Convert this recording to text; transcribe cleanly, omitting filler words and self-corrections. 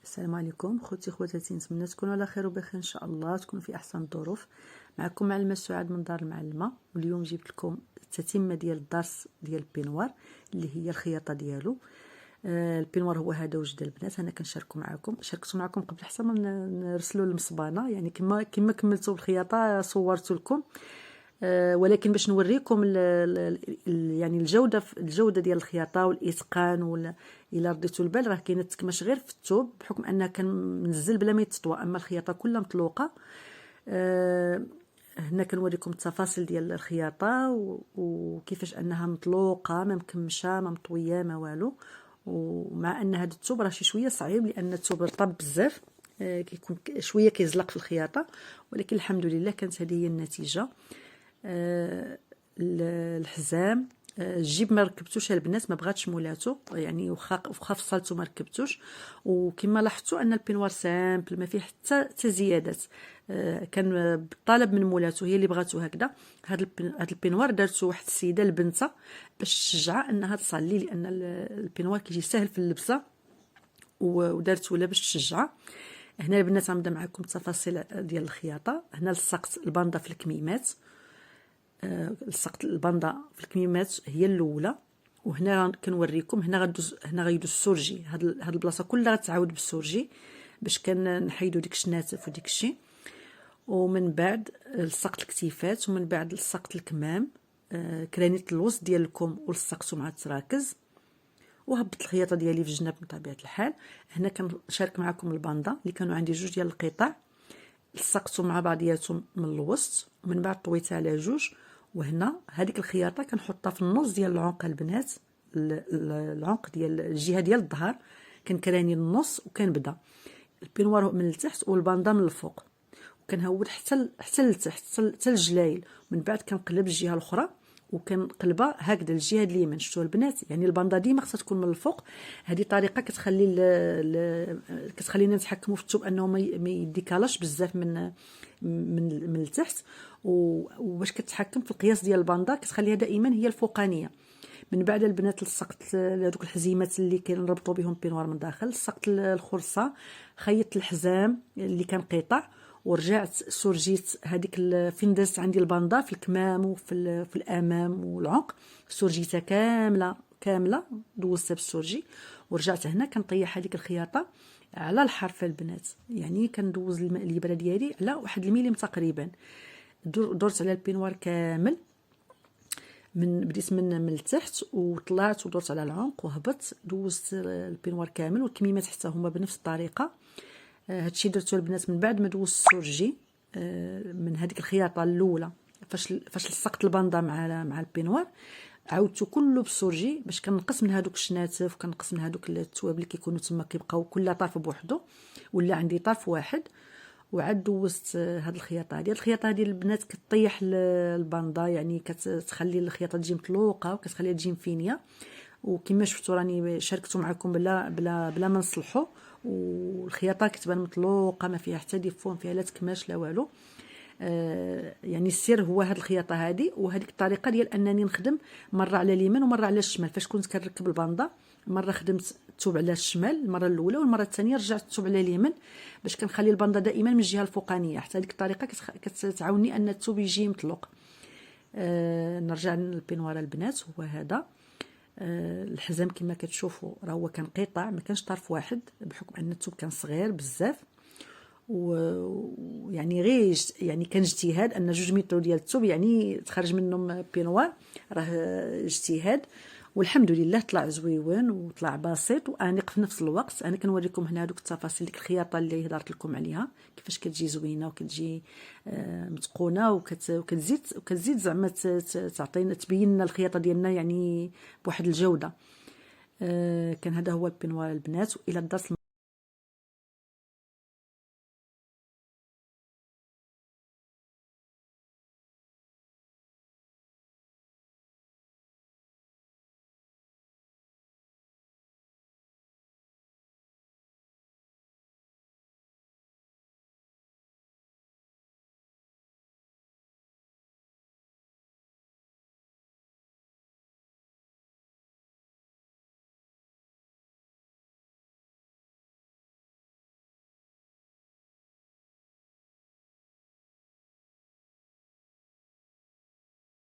السلام عليكم خوتي خواتاتي، نتمنى تكونوا على خير وبخير ان شاء الله، تكونوا في احسن الظروف. معكم معلمه سعاد من دار المعلمه، واليوم جبت لكم التتمه ديال الدرس ديال البينوار اللي هي الخياطه ديالو. البينوار هو هذا وجد البنات، انا كنشاركو معكم، شاركت معكم قبل حتى ما نرسلوا المصبانه، يعني كما كملتوا بالخياطه صورت لكم. ولكن باش نوريكم يعني الجوده ديال الخياطه والاتقان، الا رديتوا البال راه كاينه التكماش غير في الثوب، بحكم انها كننزل بلا ما يتطوى، اما الخياطه كلها مطلوقه. هنا كنوريكم التفاصيل ديال الخياطه وكيفاش انها مطلوقه، ما مكمشه ما مطويه ما والو. ومع ان هذا الثوب راه شي شويه صعيب، لان الثوب رطب بزاف، كيكون شويه كيزلق في الخياطه، ولكن الحمد لله كانت هذه هي النتيجه. الحزام، الجيب ما ركبتوش البنات، ما بغاتش مولاتو، يعني واخا فصلتو ما ركبتوش. وكما لاحظتوا ان البينوار سامبل ما فيه حتى زيادات، كان بالطلب من مولاتو، هي اللي بغاتو هكذا. هذا البينوار دارتو واحد السيده لبنتها باش تشجعها انها تصلي، لان البينوار كيجي سهل في اللبسه، ودارتو لا باش تشجعها. هنا البنات غنبدا معكم التفاصيل ديال الخياطه. هنا لصقت الباندا في الكميمات، لصقت الباندا في الكميمات هي الاولى، وهنا كنوريكم. هنا غيدوز السورجي، هاد البلاصه كلها غتعاود بالسورجي باش كنحيدوا ديك الشناتف وديك الشيء. ومن بعد لصقت الكتيفات، ومن بعد لصقت الكمام، كرانيت الوسط ديال الكم ولصقته مع التراكز، وهبط الخياطه ديالي في الجناب بطبيعه الحال. هنا كنشارك معكم الباندا اللي كانوا عندي جوج ديال القطع، لصقتهم مع بعضياتهم من الوسط، ومن بعد طويتها على جوج. وهنا هذيك الخياطه كنحطها في النص ديال العنق البنات، العنق ديال الجهه ديال الظهر، كنكراني النص وكنبدا البينوار من التحت والباندا من الفوق، وكنهود حتى لتحت حتى الجلايل. من بعد كنقلب الجهه الاخرى وكنقلبها هكذا الجهه اليمين. شفتوا البنات؟ يعني الباندا ديما خصها تكون من الفوق. هذه طريقه كتخلينا نتحكموا في الثوب انه ما يديكالاش بزاف من التحت، وباش كتحكم في القياس ديال الباندا كتخليها دائما هي الفوقانيه. من بعد البنات لصقت هذوك الحزيمات اللي كنربطوا بهم البينوار من داخل، لصقت الخرصه، خيطت الحزام اللي كان قطع، ورجعت سورجيت هذيك فين دازت عندي الباندا في الكمام وفي الامام والعنق، سورجيتها كامله دوزتها بالسورجي، ورجعت هنا كنطيح هذيك الخياطه على الحرف البنات، يعني كندوز الابره ديالي على واحد الميليم تقريبا. درت على البينوار كامل، بديت من التحت وطلعت ودرت على العنق وهبطت، دوزت البينوار كامل، والكميمات حتى هما بنفس الطريقه. هادشي درتو البنات من بعد ما دوزت السورجي من هذيك الخياطه الاولى. فاش لصقت الباندا مع البينوار عاودتو كله بالسورجي باش كنقص من هذوك الشناتف، وكنقص من هذوك التواب اللي كيكونوا تما كيبقاو كل طرف بوحدو، ولا عندي طرف واحد. وعاد دوزت هاد الخياطه هذه البنات كطيح الباندا، يعني كتخلي الخياطه تجي مطلوقه وكتخليها تجي مفينيه. وكما شفتوا راني شاركتو معكم بلا ما نصلحوا، والخياطه كتبان مطلوقه ما فيها حتى ديفون، فيها لا تكماش لا والو. يعني السر هو هاد الخياطه هذه وهذيك الطريقه ديال انني نخدم مره على اليمين ومره على الشمال. فاش كنت كنركب الباندا مره خدمت الثوب على الشمال المره الاولى، والمره الثانيه رجعت الثوب على اليمين باش كنخلي الباندا دائما من الجهه الفوقانيه، حتى هذيك الطريقه كتعاوني ان الثوب يجي مطلوق. نرجع للبينوار البنات، هو هذا الحزام كما كتشوفوا راه هو كان قطع، ما كانش طرف واحد بحكم ان الثوب كان صغير بزاف. ويعني غير يعني كان اجتهاد ان 2 متر ديال الثوب يعني تخرج منهم بينوار، راه اجتهاد، والحمد لله طلع زويون وطلع بسيط وانيق في نفس الوقت. انا كنوريكم هنا هذوك التفاصيل، ديك الخياطه اللي هضرت لكم عليها كيفاش كتجي زوينه وكتجي متقونه، وكتزيد زعما تعطينا تبين لنا الخياطه ديالنا يعني بواحد الجوده. كان هذا هو البينوار البنات، والى الدرس